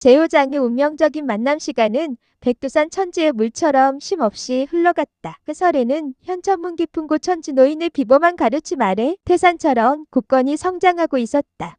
제호장의 운명적인 만남 시간은 백두산 천지의 물처럼 쉼없이 흘러갔다. 그 설에는 현천문 깊은 곳 천지 노인의 비범한 가르침 아래 태산처럼 굳건히 성장하고 있었다.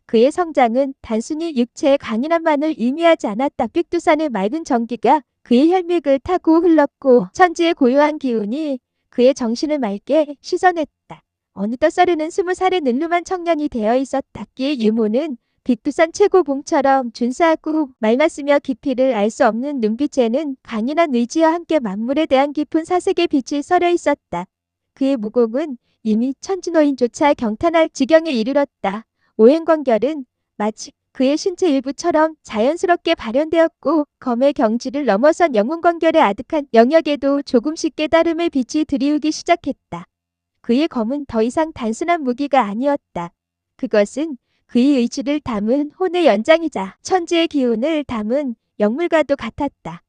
그의 성장은 단순히 육체의 강인함만을 의미하지 않았다. 백두산의 맑은 전기가 그의 혈맥을 타고 흘렀고 천지의 고요한 기운이 그의 정신을 맑게 씻어냈다. 어느덧 서른은 20살의 늠름한 청년이 되어 있었다. 그의 유모는 백두산 최고봉처럼 준수하고 맑았으며 깊이를 알 수 없는 눈빛에는 강인한 의지와 함께 만물에 대한 깊은 사색의 빛이 서려 있었다. 그의 무공은 이미 천지노인조차 경탄할 지경에 이르렀다. 오행관결은 마치 그의 신체 일부처럼 자연스럽게 발현되었고 검의 경지를 넘어선 영혼관결의 아득한 영역에도 조금씩 깨달음의 빛이 들이우기 시작했다. 그의 검은 더 이상 단순한 무기가 아니었다. 그것은 그의 의지를 담은 혼의 연장이자 천지의 기운을 담은 영물과도 같았다.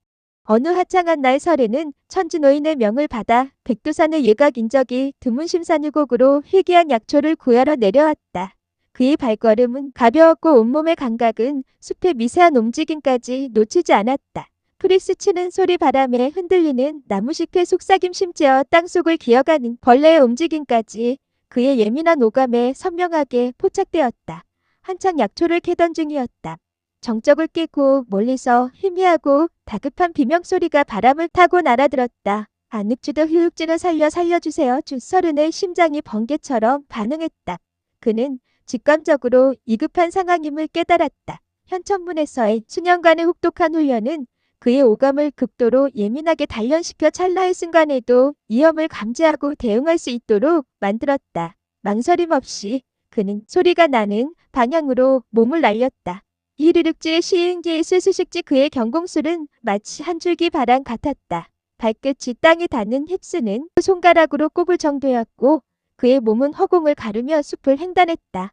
어느 화창한 날 설에는 천지노인의 명을 받아 백두산의 예각 인적이 드문 심산유곡으로 희귀한 약초를 구하러 내려왔다. 그의 발걸음은 가벼웠고 온몸의 감각은 숲의 미세한 움직임까지 놓치지 않았다. 풀이 스치는 소리 바람에 흔들리는 나무잎의 속삭임 심지어 땅속을 기어가는 벌레의 움직임까지 그의 예민한 오감에 선명하게 포착되었다. 한창 약초를 캐던 중이었다. 정적을 깨고 멀리서 희미하고 다급한 비명소리가 바람을 타고 날아들었다. 안늑주도 휴육진을 살려주세요. 서른의 심장이 번개처럼 반응했다. 그는 직감적으로 위급한 상황임을 깨달았다. 현천문에서의 수년간의 혹독한 훈련은 그의 오감을 극도로 예민하게 단련시켜 찰나의 순간에도 위험을 감지하고 대응할 수 있도록 만들었다. 망설임 없이 그는 소리가 나는 방향으로 몸을 날렸다. 이르륵지의 시인기의 스스식지 그의 경공술은 마치 한 줄기 바람 같았다. 발끝이 땅에 닿는 힙스는 손가락으로 꼽을 정도였고 그의 몸은 허공을 가르며 숲을 횡단했다.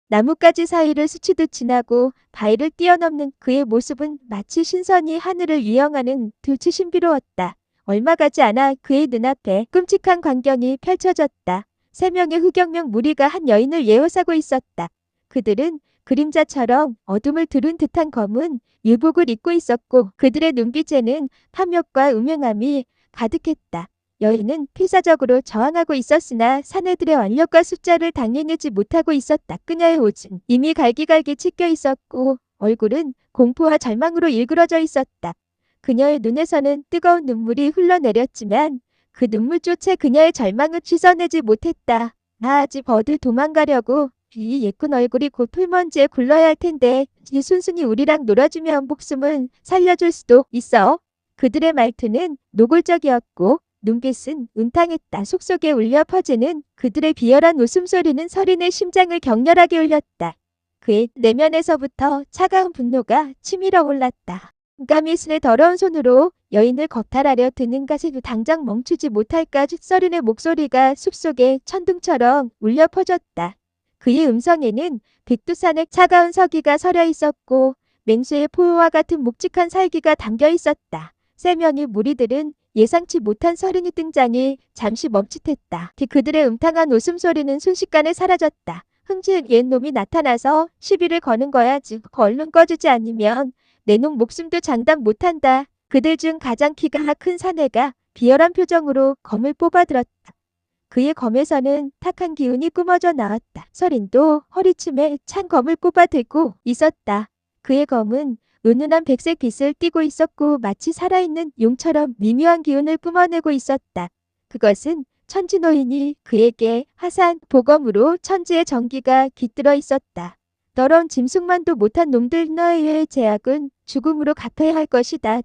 나뭇가지 사이를 스치듯 지나고 바위를 뛰어넘는 그의 모습은 마치 신선이 하늘을 유영하는 듯이 신비로웠다. 얼마 가지 않아 그의 눈앞에 끔찍한 광경이 펼쳐졌다. 3명의 흑영명 무리가 한 여인을 예워싸고 있었다. 그들은 그림자처럼 어둠을 두른 듯한 검은 유복을 입고 있었고 그들의 눈빛에는 탐욕과 음흉함이 가득했다. 여인은 필사적으로 저항하고 있었으나 사내들의 완력과 숫자를 당해내지 못하고 있었다. 그녀의 옷은 이미 갈기갈기 찢겨 있었고 얼굴은 공포와 절망으로 일그러져 있었다. 그녀의 눈에서는 뜨거운 눈물이 흘러내렸지만 그 눈물조차 그녀의 절망을 씻어내지 못했다. 나아지 버들 도망가려고 이 예쁜 얼굴이 곧 풀먼지에 굴러야 할 텐데 이 순순히 우리랑 놀아주면 목숨은 살려줄 수도 있어. 그들의 말투는 노골적이었고 눈빛은 운탕했다. 속속에 울려 퍼지는 그들의 비열한 웃음소리는 서린의 심장을 격렬하게 울렸다. 그의 내면에서부터 차가운 분노가 치밀어 올랐다. 가미슨의 더러운 손으로 여인을 겁탈하려 드는 가시도 당장 멈추지 못할까. 서린의 목소리가 숲속에 천둥처럼 울려 퍼졌다. 그의 음성에는 백두산의 차가운 서기가 서려 있었고 맹수의 포효와 같은 묵직한 살기가 담겨 있었다. 3명의 무리들은 예상치 못한 서른의 등장이 잠시 멈칫했다. 그들의 음탕한 웃음소리는 순식간에 사라졌다. 흥지은 옛놈이 나타나서 시비를 거는 거야. 즉 얼른 꺼주지 않으면 내 놈 목숨도 장담 못한다. 그들 중 가장 키가 큰 사내가 비열한 표정으로 검을 뽑아들었다. 그의 검에서는 탁한 기운이 뿜어져 나왔다. 서린도 허리춤에 찬 검을 뽑아들고 있었다. 그의 검은 은은한 백색 빛을 띠고 있었고 마치 살아있는 용처럼 미묘한 기운을 뿜어내고 있었다. 그것은 천지노인이 그에게 하사한 보검으로 천지의 정기가 깃들어 있었다. 더러운 짐승만도 못한 놈들 너의 제약은 죽음으로 갚아야 할 것이다.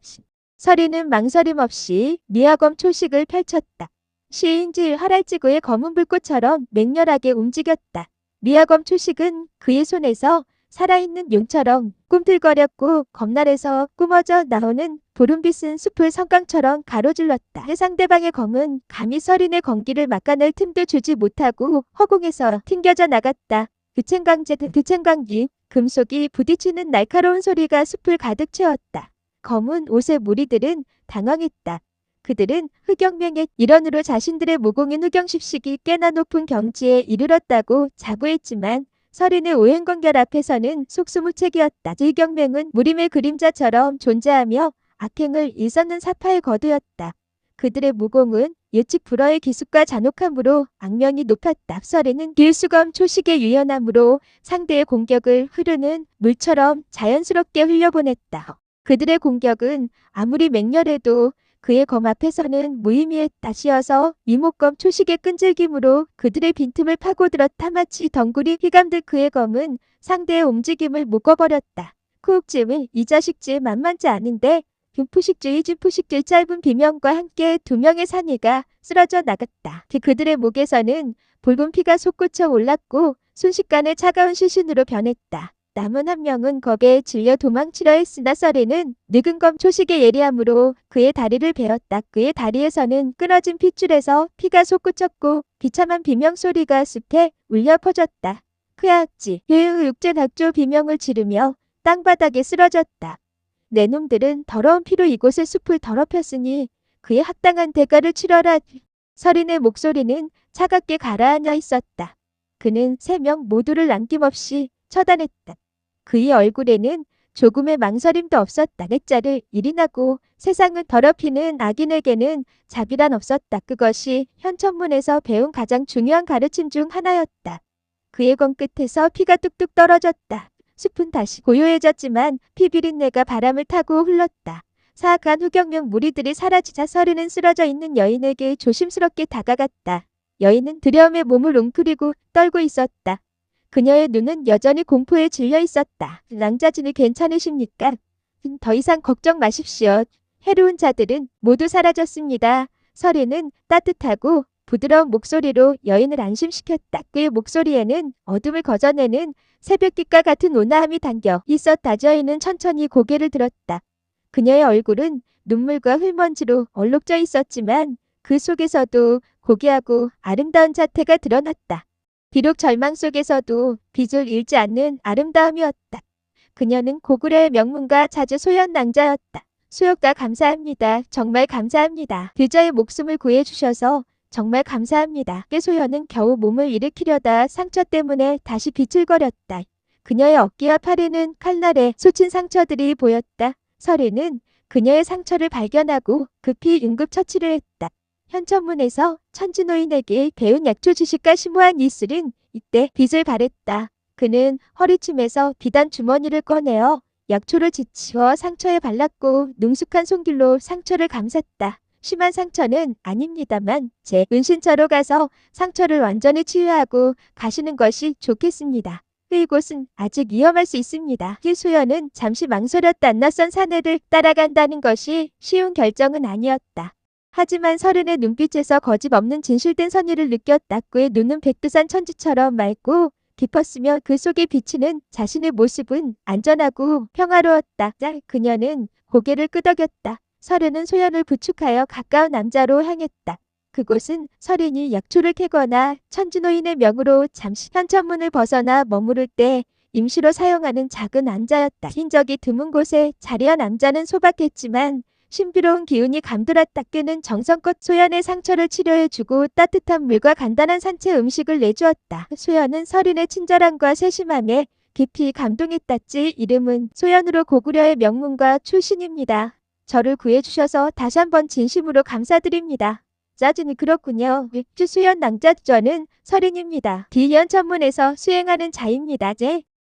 서리는 망설임 없이 미화검 초식을 펼쳤다. 시인질 하랄지구의 검은 불꽃처럼 맹렬하게 움직였다. 미화검 초식은 그의 손에서 살아있는 용처럼 꿈틀거렸고 검날에서 뿜어져 나오는 보름빛은 숲을 성강처럼 가로질렀다. 상대방의 검은 감히 서린의 검기를 막아낼 틈도 주지 못하고 허공에서 튕겨져 나갔다. 드챙강기 금속이 부딪히는 날카로운 소리가 숲을 가득 채웠다. 검은 옷의 무리들은 당황했다. 그들은 흑영명의 일원으로 자신들의 무공인 흑영십식이 꽤나 높은 경지에 이르렀다고 자부했지만 설인의 오행관결 앞에서는 속수무책이었다. 의경맹은 무림의 그림자처럼 존재하며 악행을 일컫는 사파의 거두였다. 그들의 무공은 예측 불허의 기숙과 잔혹함으로 악명이 높았다. 설에는 길수검 초식의 유연함으로 상대의 공격을 흐르는 물처럼 자연스럽게 흘려보냈다. 그들의 공격은 아무리 맹렬해도 그의 검 앞에서는 무의미했다. 시어서 이목검 초식의 끈질김으로 그들의 빈틈을 파고들었다. 마치 덩굴이 휘감듯 그의 검은 상대의 움직임을 묶어버렸다. 쿠옥짐은 이 자식질 만만치 않은데 푸식주의 진푸식주의 짧은 비명과 함께 두 명의 사내가 쓰러져 나갔다. 그들의 목에서는 붉은 피가 솟구쳐 올랐고 순식간에 차가운 시신으로 변했다. 남은 한 명은 겁에 질려 도망치려 했으나 설에는 늙은 검 초식의 예리함으로 그의 다리를 베었다. 그의 다리에서는 끊어진 핏줄에서 피가 솟구쳤고 비참한 비명소리가 숲에 울려 퍼졌다. 크악지 육제 낙조 비명을 지르며 땅바닥에 쓰러졌다. 내 놈들은 더러운 피로 이곳의 숲을 더럽혔으니 그의 합당한 대가를 치러라. 설인의 목소리는 차갑게 가라앉아 있었다. 그는 3명 모두를 남김없이 처단했다. 그의 얼굴에는 조금의 망설임도 없었다. 내 짤을 일인하고 세상을 더럽히는 악인에게는 자비란 없었다. 그것이 현천문에서 배운 가장 중요한 가르침 중 하나였다. 그의 검 끝에서 피가 뚝뚝 떨어졌다. 숲은 다시 고요해졌지만 피비린내가 바람을 타고 흘렀다. 사악한 후경명 무리들이 사라지자 설이는 쓰러져 있는 여인에게 조심스럽게 다가갔다. 여인은 두려움에 몸을 웅크리고 떨고 있었다. 그녀의 눈은 여전히 공포에 질려 있었다. 낭자진이 괜찮으십니까? 더 이상 걱정 마십시오. 해로운 자들은 모두 사라졌습니다. 설이는 따뜻하고 부드러운 목소리로 여인을 안심시켰다. 그의 목소리에는 어둠을 거저내는 새벽빛과 같은 온화함이 담겨 있었다. 여인은 천천히 고개를 들었다. 그녀의 얼굴은 눈물과 흙먼지로 얼룩져 있었지만 그 속에서도 고귀하고 아름다운 자태가 드러났다. 비록 절망 속에서도 빛을 잃지 않는 아름다움이었다. 그녀는 고구려의 명문가 자주 소연 낭자였다. 수요가 감사합니다. 정말 감사합니다. 그자의 목숨을 구해주셔서 정말 감사합니다. 소연은 겨우 몸을 일으키려다 상처 때문에 다시 비틀거렸다. 그녀의 어깨와 팔에는 칼날에 솟친 상처들이 보였다. 설에는 그녀의 상처를 발견하고 급히 응급처치를 했다. 현천문에서 천지노인에게 배운 약초 지식과 심오한 이슬은 이때 빛을 발했다. 그는 허리춤에서 비단 주머니를 꺼내어 약초를 지치워 상처에 발랐고 능숙한 손길로 상처를 감쌌다. 심한 상처는 아닙니다만 제 은신처로 가서 상처를 완전히 치유하고 가시는 것이 좋겠습니다. 이곳은 아직 위험할 수 있습니다. 소연은 잠시 망설였다. 낯선 사내를 따라간다는 것이 쉬운 결정은 아니었다. 하지만 설은의 눈빛에서 거짓없는 진실된 선의를 느꼈다. 그의 눈은 백두산 천지처럼 맑고 깊었으며 그 속에 비치는 자신의 모습은 안전하고 평화로웠다. 그녀는 고개를 끄덕였다. 설은은 소연을 부축하여 가까운 남자로 향했다. 그곳은 설인이 약초를 캐거나 천지노인의 명으로 잠시 현천문을 벗어나 머무를 때 임시로 사용하는 작은 안자였다. 인적이 드문 곳에 자리한 남자는 소박했지만 신비로운 기운이 감돌았다. 그는 정성껏 소연의 상처를 치료해주고 따뜻한 물과 간단한 산채 음식을 내주었다. 소연은 설인의 친절함과 세심함에 깊이 감동했다. 이름은 소연으로 고구려의 명문가 출신입니다. 저를 구해주셔서 다시 한번 진심으로 감사드립니다. 짜증이 그렇군요. 소연 낭자저는 설인입니다. 비현천문에서 수행하는 자입니다.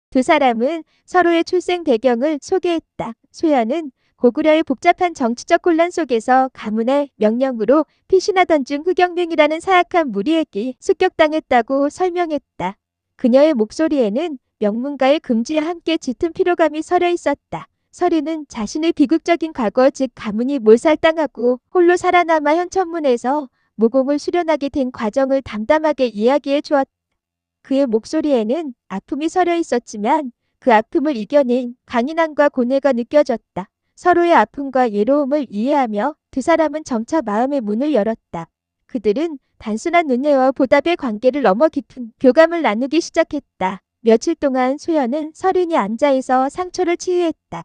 두 사람은 서로의 출생 배경을 소개했다. 소연은 고구려의 복잡한 정치적 혼란 속에서 가문의 명령으로 피신하던 중 후경명이라는 사악한 무리에게 습격당했다고 설명했다. 그녀의 목소리에는 명문가의 금지와 함께 짙은 피로감이 서려 있었다. 설이는 자신의 비극적인 과거 즉 가문이 몰살당하고 홀로 살아남아 현천문에서 무공을 수련하게 된 과정을 담담하게 이야기해 주었다. 그의 목소리에는 아픔이 서려 있었지만 그 아픔을 이겨낸 강인함과 고뇌가 느껴졌다. 서로의 아픔과 외로움을 이해하며 두 사람은 점차 마음의 문을 열었다. 그들은 단순한 은혜와 보답의 관계를 넘어 깊은 교감을 나누기 시작했다. 며칠 동안 소연은 설인이 앉아있어 상처를 치유했다.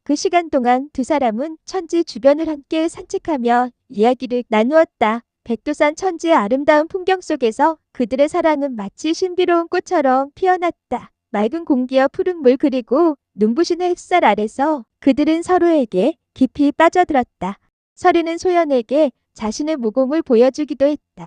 그 시간 동안 두 사람은 천지 주변을 함께 산책하며 이야기를 나누었다. 백두산 천지의 아름다운 풍경 속에서 그들의 사랑은 마치 신비로운 꽃처럼 피어났다. 맑은 공기와 푸른 물 그리고 눈부신 햇살 아래서 그들은 서로에게 깊이 빠져들었다. 서리는 소연에게 자신의 모공을 보여주기도 했다.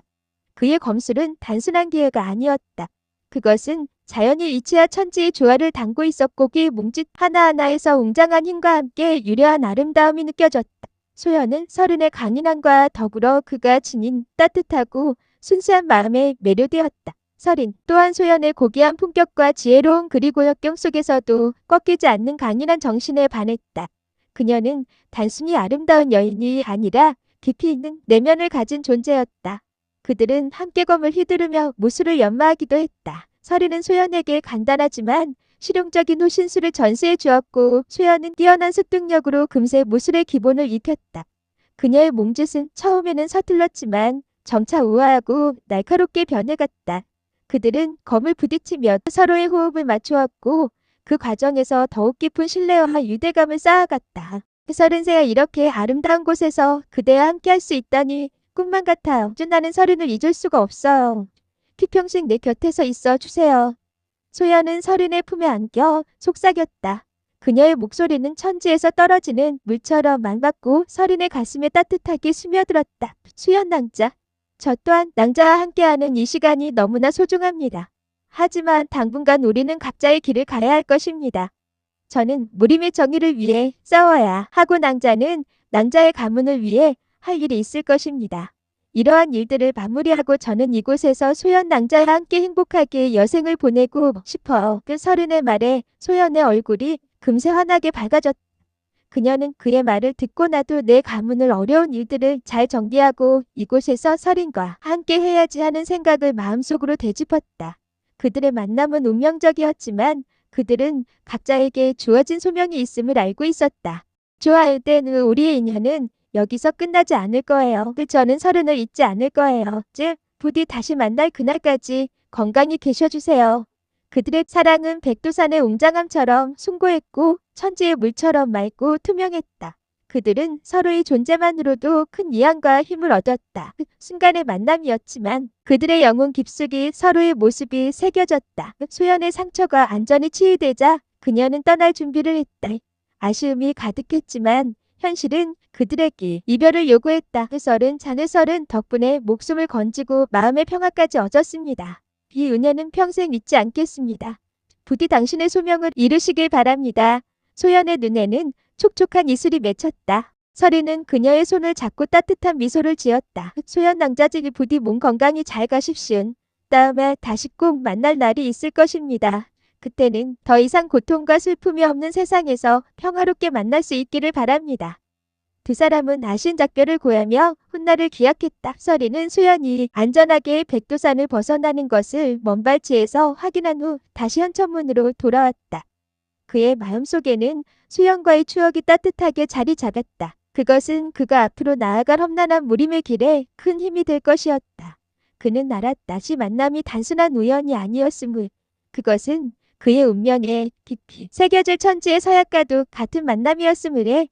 그의 검술은 단순한 기회가 아니었다. 그것은 자연이 이치와 천지의 조화를 담고 있었고 그 몸짓 하나하나에서 웅장한 힘과 함께 유려한 아름다움이 느껴졌다. 소연은 서른의 강인함과 더불어 그가 지닌 따뜻하고 순수한 마음에 매료되었다. 서린 또한 소연의 고귀한 품격과 지혜로운 그리고 역경 속에서도 꺾이지 않는 강인한 정신에 반했다. 그녀는 단순히 아름다운 여인이 아니라 깊이 있는 내면을 가진 존재였다. 그들은 함께 검을 휘두르며 무술을 연마하기도 했다. 서리는 소연에게 간단하지만 실용적인 호신술을 전수해 주었고 소연은 뛰어난 습득력으로 금세 무술의 기본을 익혔다. 그녀의 몸짓은 처음에는 서툴렀지만 점차 우아하고 날카롭게 변해갔다. 그들은 검을 부딪히며 서로의 호흡을 맞추었고 그 과정에서 더욱 깊은 신뢰와 유대감을 쌓아갔다. 30세가 이렇게 아름다운 곳에서 그대와 함께할 수 있다니 꿈만 같아요. 나는 서른을 잊을 수가 없어요. 피평생 내 곁에서 있어 주세요. 소연은 서른의 품에 안겨 속삭였다. 그녀의 목소리는 천지에서 떨어지는 물처럼 맑았고 서른의 가슴에 따뜻하게 스며들었다. 수연 낭자. 저 또한 낭자와 함께하는 이 시간이 너무나 소중합니다. 하지만 당분간 우리는 각자의 길을 가야 할 것입니다. 저는 무림의 정의를 위해 싸워야 하고 낭자는 낭자의 가문을 위해 할 일이 있을 것입니다. 이러한 일들을 마무리하고 저는 이곳에서 소연 낭자와 함께 행복하게 여생을 보내고 싶어요. 그 서른의 말에 소연의 얼굴이 금세 환하게 밝아졌다. 그녀는 그의 말을 듣고 나도 내 가문을 어려운 일들을 잘 정리하고 이곳에서 서린과 함께 해야지 하는 생각을 마음속으로 되짚었다. 그들의 만남은 운명적이었지만 그들은 각자에게 주어진 소명이 있음을 알고 있었다. 좋아할 때는 우리의 인연은 여기서 끝나지 않을 거예요. 저는 서른을 잊지 않을 거예요. 즉, 부디 다시 만날 그날까지 건강히 계셔주세요. 그들의 사랑은 백두산의 웅장함처럼 숭고했고 천지의 물처럼 맑고 투명했다. 그들은 서로의 존재만으로도 큰 위안과 힘을 얻었다. 순간의 만남이었지만 그들의 영혼 깊숙이 서로의 모습이 새겨졌다. 소연의 상처가 안전히 치유되자 그녀는 떠날 준비를 했다. 아쉬움이 가득했지만 현실은 그들에게 이별을 요구했다. 장의설은 덕분에 목숨을 건지고 마음의 평화까지 얻었습니다. 이 은혜는 평생 잊지 않겠습니다. 부디 당신의 소명을 이루시길 바랍니다. 소연의 눈에는 촉촉한 이슬이 맺혔다. 서리는 그녀의 손을 잡고 따뜻한 미소를 지었다. 소연 낭자직이 부디 몸 건강히 잘 가십시오. 다음에 다시 꼭 만날 날이 있을 것입니다. 그때는 더 이상 고통과 슬픔이 없는 세상에서 평화롭게 만날 수 있기를 바랍니다. 두 사람은 아쉬운 작별을 고하며 훗날을 기약했다. 서리는 소연이 안전하게 백두산을 벗어나는 것을 먼발치에서 확인한 후 다시 현천문으로 돌아왔다. 그의 마음속에는 소연과의 추억이 따뜻하게 자리 잡았다. 그것은 그가 앞으로 나아갈 험난한 무림의 길에 큰 힘이 될 것이었다. 그는 알았다. 다시 만남이 단순한 우연이 아니었음을. 그것은 그의 운명에 깊이 새겨질 천지의 서약과도 같은 만남이었음을 해.